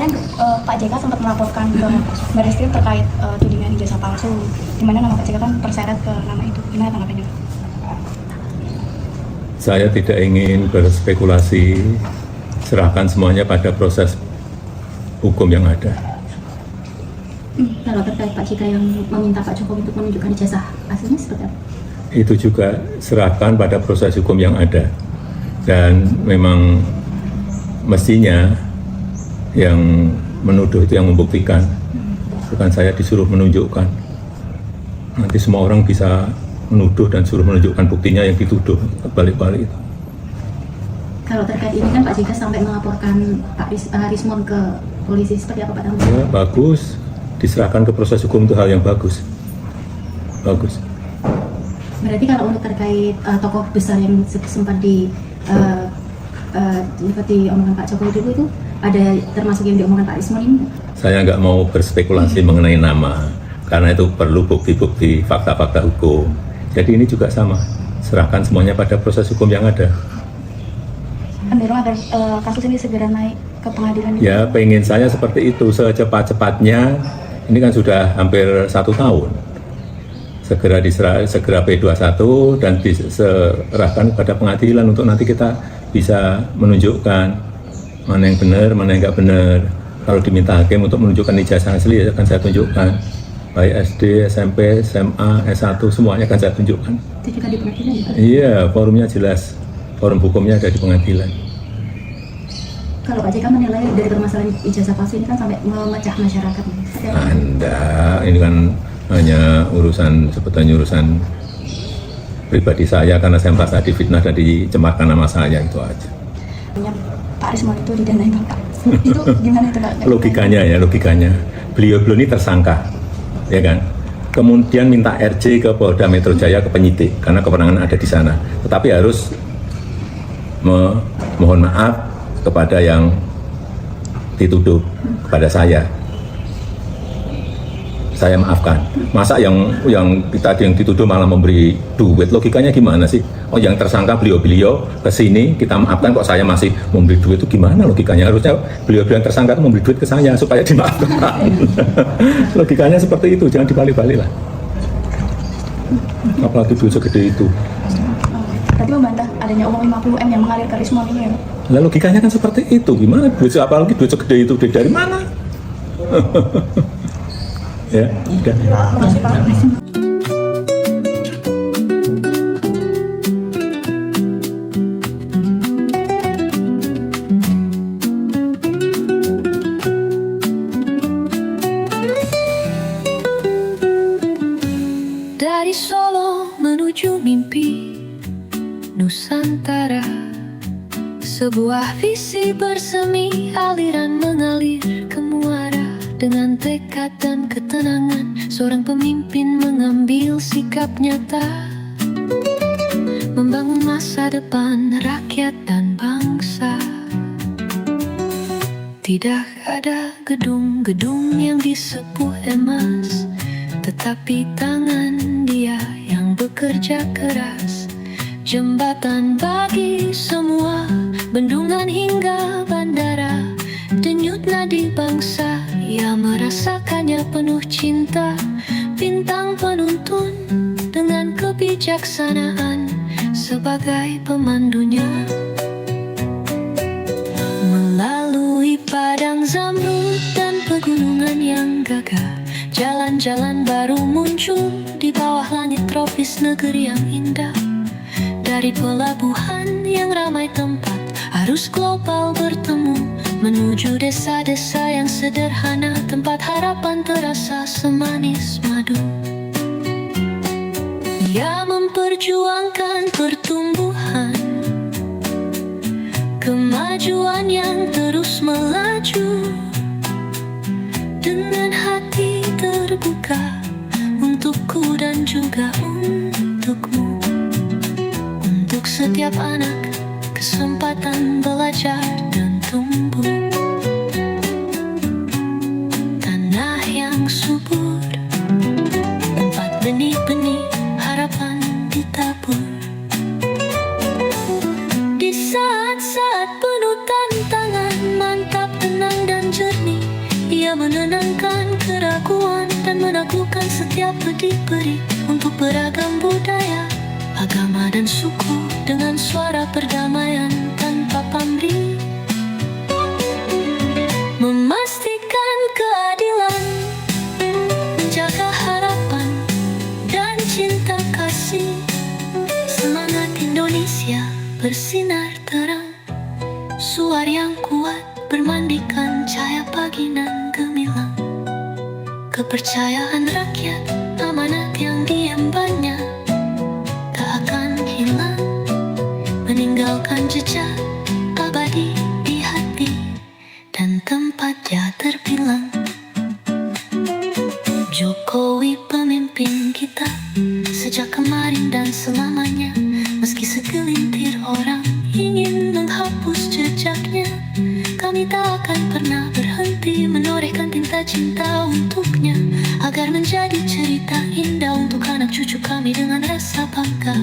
kemarin Pak JK sempat melaporkan ke Barreskrim terkait tudingan ijazah palsu, di mana nama Pak JK kan terseret ke nama itu. Gimana tanggapannya? Saya tidak ingin berspekulasi, serahkan semuanya pada proses hukum yang ada. Kalau terkait Pak JK yang meminta Pak Jokowi untuk menunjukkan ijazah aslinya seperti apa? Itu juga serahkan pada proses hukum yang ada. Dan memang mestinya yang menuduh itu yang membuktikan, bukan saya disuruh menunjukkan. Nanti semua orang bisa menuduh dan suruh menunjukkan buktinya yang dituduh, balik-balik itu. Kalau terkait ini kan Pak JK sampai melaporkan Pak Rismon ke polisi, seperti apa Pak Tanggung? Ya, bagus, diserahkan ke proses hukum itu hal yang bagus. Bagus. Berarti kalau untuk terkait tokoh besar yang sempat diomongkan Pak Jokowi dulu itu, ada termasuk yang diomongkan Pak Rismon ini? Saya nggak mau berspekulasi mengenai nama, karena itu perlu bukti-bukti, fakta-fakta hukum. Jadi ini juga sama, serahkan semuanya pada proses hukum yang ada. Mendorong agar kasus ini segera naik ke pengadilan. Ya, pengen saya seperti itu, secepat-cepatnya. Ini kan sudah hampir 1 tahun. Segera P21 dan diserahkan pada pengadilan untuk nanti kita bisa menunjukkan mana yang benar, mana yang nggak benar. Kalau diminta hakim untuk menunjukkan ijazah asli, ya akan saya tunjukkan. Baik SD, SMP, SMA, S1, semuanya akan saya tunjukkan. Itu juga di pengadilan ya Pak? Iya, forumnya jelas. Forum hukumnya ada di pengadilan. Kalau Pak JK menilai dari permasalahan ijazah palsu ini kan sampai memecah masyarakat. Anda, ini kan hanya sebetulnya urusan pribadi saya, karena saya merasa difitnah dan dicemarkan nama saya, itu aja. Pak Rismon itu didanai Bapak. Itu gimana itu Pak? Logikanya. Beliau ini tersangka, ya kan? Kemudian minta RJ ke Polda Metro Jaya, ke penyidik, karena kewenangan ada di sana. Tetapi harus mohon maaf kepada yang dituduh, kepada saya maafkan. Masa yang dituduh malah memberi duit, logikanya gimana sih? Oh, yang tersangka beliau ke sini, kita maafkan, kok saya masih memberi duit, itu gimana logikanya? Harusnya beliau tersangka itu memberi duit ke saya supaya dimaafkan. Logikanya seperti itu, jangan dibalik-balik lah. Apalagi duit segede itu. Berarti membantah adanya uang 50M yang mengalir ke Rismon ini ya Pak? Lah logikanya kan seperti itu, gimana apalagi duit segede itu dari mana? Ya, udah. Makasih Pak. Dari Solo menuju mimpi Nusantara, sebuah visi bersemi, aliran mengalir ke muara. Dengan tekad dan ketenangan, seorang pemimpin mengambil sikap nyata, membangun masa depan rakyat dan bangsa. Tidak ada gedung-gedung yang disepuh emas, tetapi tangan dia yang bekerja keras. Jembatan bagi semua, bendungan hingga bandara, denyut nadi bangsa, ia merasakannya penuh cinta. Bintang penuntun dengan kebijaksanaan sebagai pemandunya. Melalui padang zamrud dan pegunungan yang gagah, jalan-jalan baru muncul di bawah langit tropis negeri yang indah. Dari pelabuhan yang ramai tempat, arus global bertemu, menuju desa-desa yang sederhana, tempat harapan terasa semanis madu. Ia memperjuangkan pertumbuhan, kemajuan yang terus melaju, dengan hati terbuka untukku dan juga untukmu. Untuk setiap anak, kesempatan belajar dan tumbuh. Tanah yang subur, tempat benih-benih harapan ditabur. Di saat-saat penuh tantangan, mantap, tenang dan jernih, menaklukkan setiap bedi-beri untuk beragam budaya, agama dan suku dengan suara perdamaian tanpa pamrih. Memastikan keadilan, menjaga harapan dan cinta kasih. Semangat Indonesia bersinar terang, suara yang kuat bermandikan cahaya pagi nan gemilang. Kepercayaan rakyat, amanat yang diembannya tak akan hilang, meninggalkan jejak abadi di hati dan tempatnya terbilang. Jokowi pemimpin kita sejak kemarin dan selamanya. Meski segelintir orang ingin menghapus jejaknya, kami tak akan pernah berhenti menorehkan tinta cinta untuknya, agar menjadi cerita indah untuk anak cucu kami dengan rasa bangga.